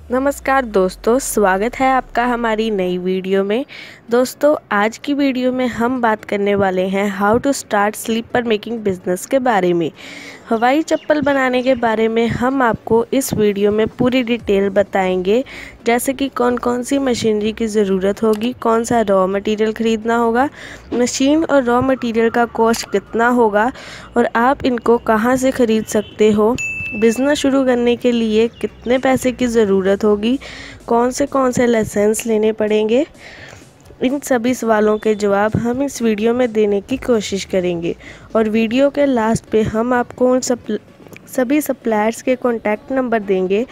नमस्कार दोस्तों, स्वागत है आपका हमारी नई वीडियो में। दोस्तों, आज की वीडियो में हम बात करने वाले हैं how to start sleeper making business के बारे में। हवाई चप्पल बनाने के बारे में हम आपको इस वीडियो में पूरी डिटेल बताएंगे, जैसे कि कौन कौन सी मशीनरी की ज़रूरत होगी, कौन सा रॉ मटेरियल ख़रीदना होगा, मशीन और रॉ मटेरियल का कॉस्ट कितना होगा और आप इनको कहाँ से ख़रीद सकते हो, बिज़नेस शुरू करने के लिए कितने पैसे की ज़रूरत होगी, कौन से लाइसेंस लेने पड़ेंगे। इन सभी सवालों के जवाब हम इस वीडियो में देने की कोशिश करेंगे और वीडियो के लास्ट पे हम आपको उन सभी सप्लायर्स के कॉन्टैक्ट नंबर देंगे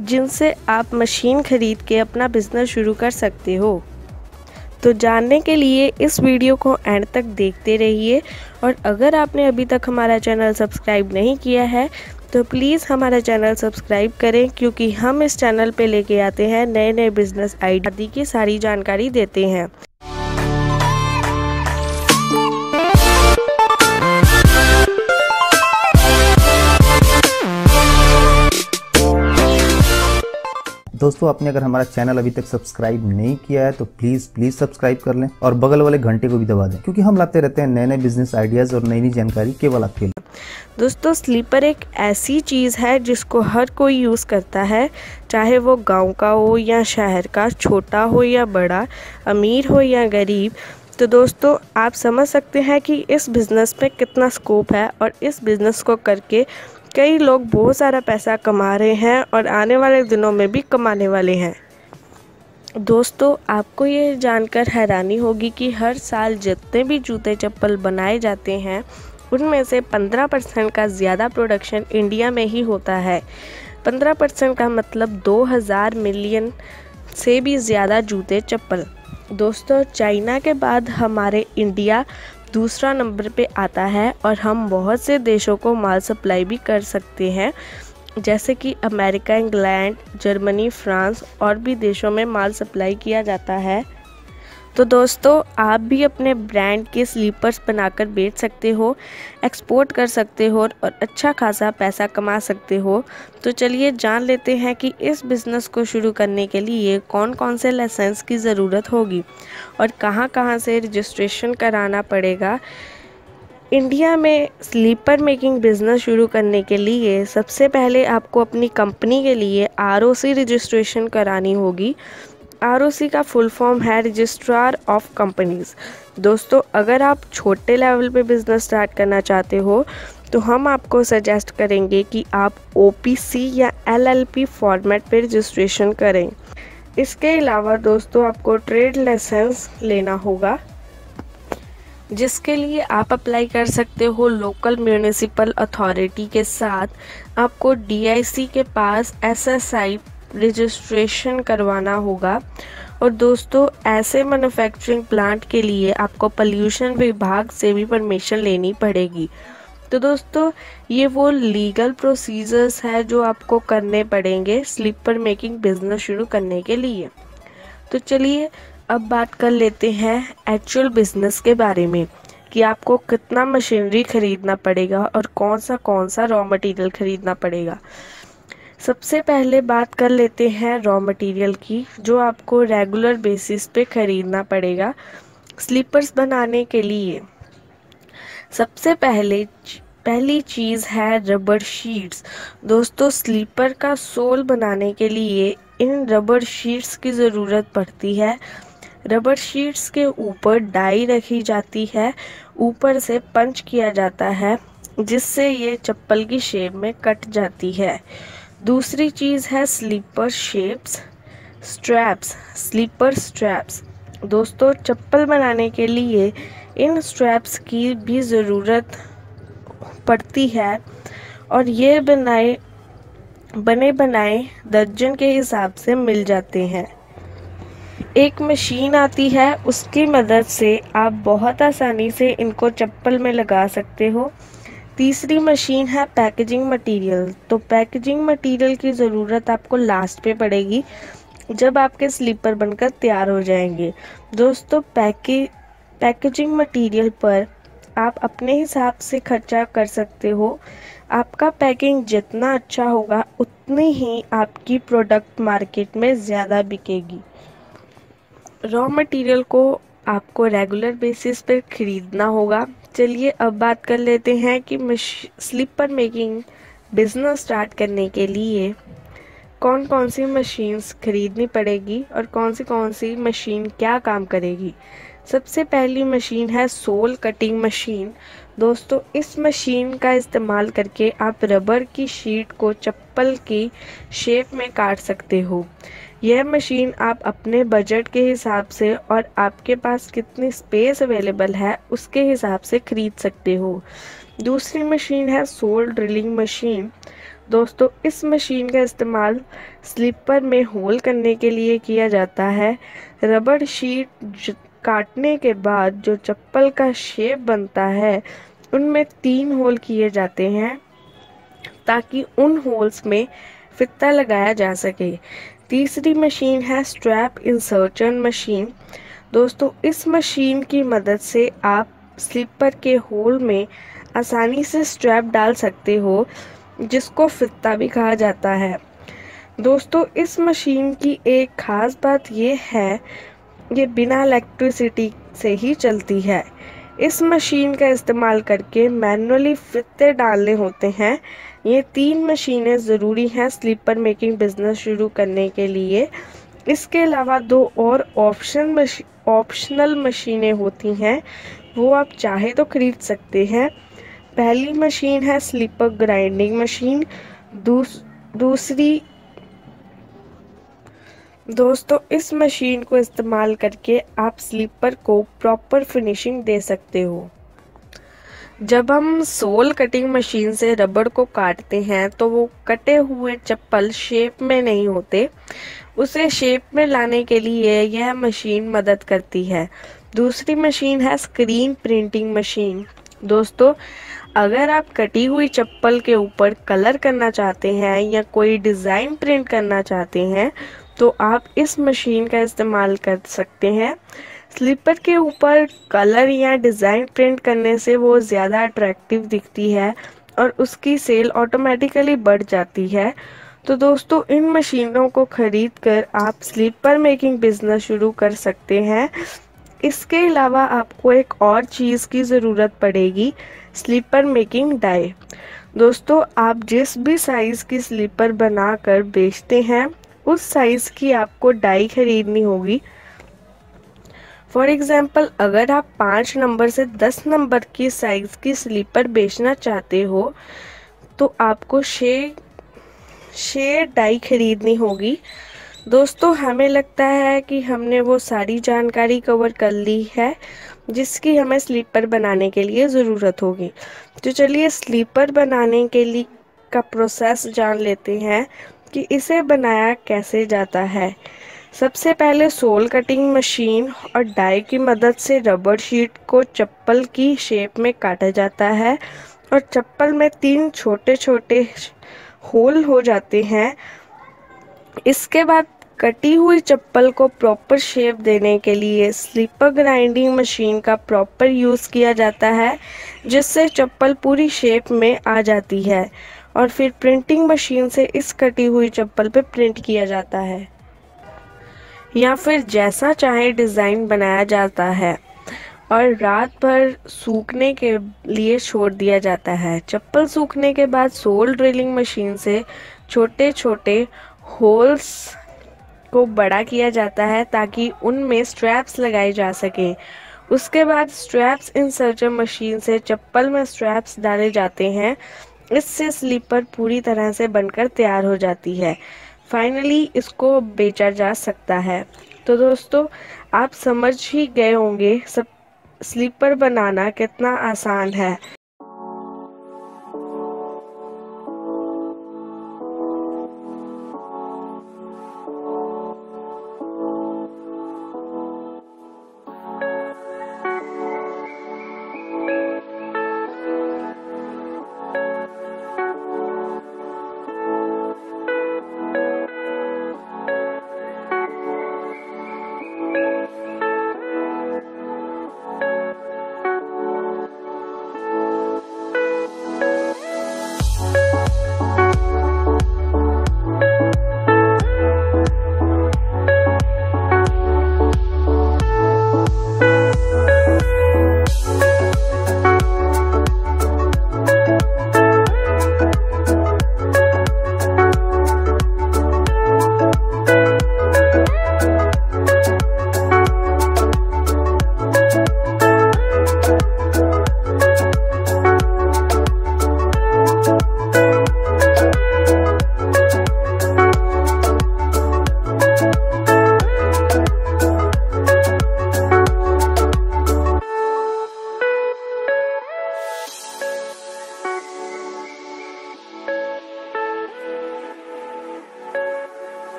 जिनसे आप मशीन ख़रीद के अपना बिज़नेस शुरू कर सकते हो। तो जानने के लिए इस वीडियो को एंड तक देखते रहिए और अगर आपने अभी तक हमारा चैनल सब्सक्राइब नहीं किया है तो प्लीज़ हमारा चैनल सब्सक्राइब करें, क्योंकि हम इस चैनल पे लेके आते हैं नए नए बिजनेस आइडिया आदि की सारी जानकारी देते हैं। दोस्तों, आपने अगर हमारा चैनल अभी तक सब्सक्राइब नहीं किया है तो प्लीज़ सब्सक्राइब कर लें और बगल वाले घंटे को भी दबा दें, क्योंकि हम लाते रहते हैं नए नए बिजनेस आइडियाज़ और नई नई जानकारी केवल आपके लिए। दोस्तों, स्लीपर एक ऐसी चीज़ है जिसको हर कोई यूज़ करता है, चाहे वो गांव का हो या शहर का, छोटा हो या बड़ा, अमीर हो या गरीब। तो दोस्तों, आप समझ सकते हैं कि इस बिज़नेस में कितना स्कोप है और इस बिज़नेस को करके कई लोग बहुत सारा पैसा कमा रहे हैं और आने वाले दिनों में भी कमाने वाले हैं। दोस्तों, आपको ये जानकर हैरानी होगी कि हर साल जितने भी जूते चप्पल बनाए जाते हैं उनमें से 15% का ज़्यादा प्रोडक्शन इंडिया में ही होता है। 15% का मतलब 2000 मिलियन से भी ज़्यादा जूते चप्पल। दोस्तों, चाइना के बाद हमारे इंडिया दूसरा नंबर पे आता है और हम बहुत से देशों को माल सप्लाई भी कर सकते हैं, जैसे कि अमेरिका, इंग्लैंड, जर्मनी, फ्रांस और भी देशों में माल सप्लाई किया जाता है। तो दोस्तों, आप भी अपने ब्रांड के स्लीपर्स बनाकर बेच सकते हो, एक्सपोर्ट कर सकते हो और अच्छा खासा पैसा कमा सकते हो। तो चलिए जान लेते हैं कि इस बिज़नेस को शुरू करने के लिए कौन कौन से लाइसेंस की ज़रूरत होगी और कहाँ कहाँ से रजिस्ट्रेशन कराना पड़ेगा। इंडिया में स्लीपर मेकिंग बिज़नेस शुरू करने के लिए सबसे पहले आपको अपनी कंपनी के लिए ROC रजिस्ट्रेशन करानी होगी। ROC का फुल फॉर्म है रजिस्ट्रार ऑफ कंपनीज़। दोस्तों, अगर आप छोटे लेवल पे बिज़नेस स्टार्ट करना चाहते हो तो हम आपको सजेस्ट करेंगे कि आप OPC या LLP फॉर्मेट पे रजिस्ट्रेशन करें। इसके अलावा दोस्तों, आपको ट्रेड लाइसेंस लेना होगा, जिसके लिए आप अप्लाई कर सकते हो लोकल म्यूनिसिपल अथॉरिटी के साथ। आपको DIC के पास SSI रजिस्ट्रेशन करवाना होगा और दोस्तों, ऐसे मैन्युफैक्चरिंग प्लांट के लिए आपको पोल्यूशन विभाग से भी परमिशन लेनी पड़ेगी। तो दोस्तों, ये वो लीगल प्रोसीजर्स है जो आपको करने पड़ेंगे स्लीपर मेकिंग बिजनेस शुरू करने के लिए। तो चलिए अब बात कर लेते हैं एक्चुअल बिजनेस के बारे में कि आपको कितना मशीनरी खरीदना पड़ेगा और कौन सा रॉ मटेरियल खरीदना पड़ेगा। सबसे पहले बात कर लेते हैं रॉ मटेरियल की, जो आपको रेगुलर बेसिस पे ख़रीदना पड़ेगा स्लीपर्स बनाने के लिए। सबसे पहली चीज़ है रबर शीट्स। दोस्तों, स्लीपर का सोल बनाने के लिए इन रबर शीट्स की ज़रूरत पड़ती है। रबर शीट्स के ऊपर डाई रखी जाती है, ऊपर से पंच किया जाता है, जिससे ये चप्पल की शेप में कट जाती है। दूसरी चीज़ है स्लीपर स्ट्रैप्स, स्लीपर स्ट्रैप्स। दोस्तों, चप्पल बनाने के लिए इन स्ट्रैप्स की भी ज़रूरत पड़ती है और ये बने बनाए दर्जन के हिसाब से मिल जाते हैं। एक मशीन आती है, उसकी मदद से आप बहुत आसानी से इनको चप्पल में लगा सकते हो। तीसरी मशीन है पैकेजिंग मटेरियल। तो पैकेजिंग मटेरियल की ज़रूरत आपको लास्ट पे पड़ेगी, जब आपके स्लीपर बनकर तैयार हो जाएंगे। दोस्तों, पैकेजिंग मटेरियल पर आप अपने हिसाब से खर्चा कर सकते हो। आपका पैकिंग जितना अच्छा होगा उतनी ही आपकी प्रोडक्ट मार्केट में ज़्यादा बिकेगी। रॉ मटेरियल को आपको रेगुलर बेसिस पर ख़रीदना होगा। चलिए अब बात कर लेते हैं कि स्लीपर मेकिंग बिजनेस स्टार्ट करने के लिए कौन कौन सी मशीन्स खरीदनी पड़ेगी और कौन सी मशीन क्या काम करेगी। सबसे पहली मशीन है सोल कटिंग मशीन। दोस्तों, इस मशीन का इस्तेमाल करके आप रबर की शीट को चप्पल की शेप में काट सकते हो। यह मशीन आप अपने बजट के हिसाब से और आपके पास कितनी स्पेस अवेलेबल है उसके हिसाब से खरीद सकते हो। दूसरी मशीन है सोल ड्रिलिंग मशीन। दोस्तों, इस मशीन का इस्तेमाल स्लीपर में होल करने के लिए किया जाता है। रबर शीट काटने के बाद जो चप्पल का शेप बनता है उनमें 3 होल किए जाते हैं ताकि उन होल्स में फित्ता लगाया जा सके। तीसरी मशीन है स्ट्रैप इंसर्शन मशीन। दोस्तों, इस मशीन की मदद से आप स्लीपर के होल में आसानी से स्ट्रैप डाल सकते हो, जिसको फित्ता भी कहा जाता है। दोस्तों, इस मशीन की एक खास बात ये है, ये बिना इलेक्ट्रिसिटी से ही चलती है। इस मशीन का इस्तेमाल करके मैनुअली फित्ते डालने होते हैं। ये 3 मशीनें ज़रूरी हैं स्लीपर मेकिंग बिजनेस शुरू करने के लिए। इसके अलावा 2 और ऑप्शनल मशीनें होती हैं, वो आप चाहे तो खरीद सकते हैं। पहली मशीन है स्लीपर ग्राइंडिंग मशीन। दूसरी दोस्तों, इस मशीन को इस्तेमाल करके आप स्लीपर को प्रॉपर फिनिशिंग दे सकते हो। जब हम सोल कटिंग मशीन से रबर को काटते हैं तो वो कटे हुए चप्पल शेप में नहीं होते, उसे शेप में लाने के लिए यह मशीन मदद करती है। दूसरी मशीन है स्क्रीन प्रिंटिंग मशीन। दोस्तों, अगर आप कटी हुई चप्पल के ऊपर कलर करना चाहते हैं या कोई डिज़ाइन प्रिंट करना चाहते हैं तो आप इस मशीन का इस्तेमाल कर सकते हैं। स्लीपर के ऊपर कलर या डिज़ाइन प्रिंट करने से वो ज़्यादा अट्रैक्टिव दिखती है और उसकी सेल ऑटोमेटिकली बढ़ जाती है। तो दोस्तों, इन मशीनों को खरीद कर आप स्लीपर मेकिंग बिजनेस शुरू कर सकते हैं। इसके अलावा आपको एक और चीज़ की ज़रूरत पड़ेगी, स्लीपर मेकिंग डाई। दोस्तों, आप जिस भी साइज़ की स्लीपर बनाकर बेचते हैं उस साइज़ की आपको डाई खरीदनी होगी। फॉर एग्ज़ाम्पल, अगर आप 5 नंबर से 10 नंबर की साइज़ की स्लीपर बेचना चाहते हो तो आपको 6 डाई खरीदनी होगी। दोस्तों, हमें लगता है कि हमने वो सारी जानकारी कवर कर ली है जिसकी हमें स्लीपर बनाने के लिए ज़रूरत होगी। तो चलिए स्लीपर बनाने के लिए का प्रोसेस जान लेते हैं कि इसे बनाया कैसे जाता है। सबसे पहले सोल कटिंग मशीन और डाई की मदद से रबर शीट को चप्पल की शेप में काटा जाता है और चप्पल में 3 छोटे छोटे होल हो जाते हैं। इसके बाद कटी हुई चप्पल को प्रॉपर शेप देने के लिए स्लीपर ग्राइंडिंग मशीन का प्रॉपर यूज़ किया जाता है, जिससे चप्पल पूरी शेप में आ जाती है और फिर प्रिंटिंग मशीन से इस कटी हुई चप्पल पे प्रिंट किया जाता है या फिर जैसा चाहे डिज़ाइन बनाया जाता है और रात भर सूखने के लिए छोड़ दिया जाता है। चप्पल सूखने के बाद सोल ड्रिलिंग मशीन से छोटे छोटे होल्स को बड़ा किया जाता है ताकि उनमें स्ट्रैप्स लगाए जा सकें। उसके बाद स्ट्रैप्स इंसर्टर मशीन से चप्पल में स्ट्रैप्स डाले जाते हैं। इससे स्लीपर पूरी तरह से बनकर तैयार हो जाती है। फाइनली इसको बेचा जा सकता है। तो दोस्तों, आप समझ ही गए होंगे सब स्लीपर बनाना कितना आसान है।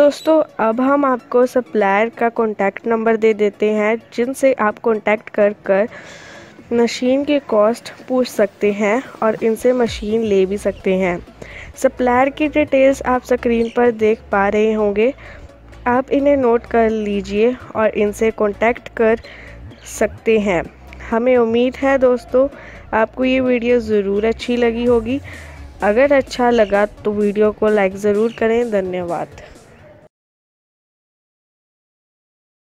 दोस्तों अब हम आपको सप्लायर का कॉन्टैक्ट नंबर दे देते हैं, जिनसे आप कॉन्टैक्ट कर मशीन की कॉस्ट पूछ सकते हैं और इनसे मशीन ले भी सकते हैं। सप्लायर की डिटेल्स आप स्क्रीन पर देख पा रहे होंगे, आप इन्हें नोट कर लीजिए और इनसे कॉन्टैक्ट कर सकते हैं। हमें उम्मीद है दोस्तों आपको ये वीडियो ज़रूर अच्छी लगी होगी। अगर अच्छा लगा तो वीडियो को लाइक ज़रूर करें। धन्यवाद।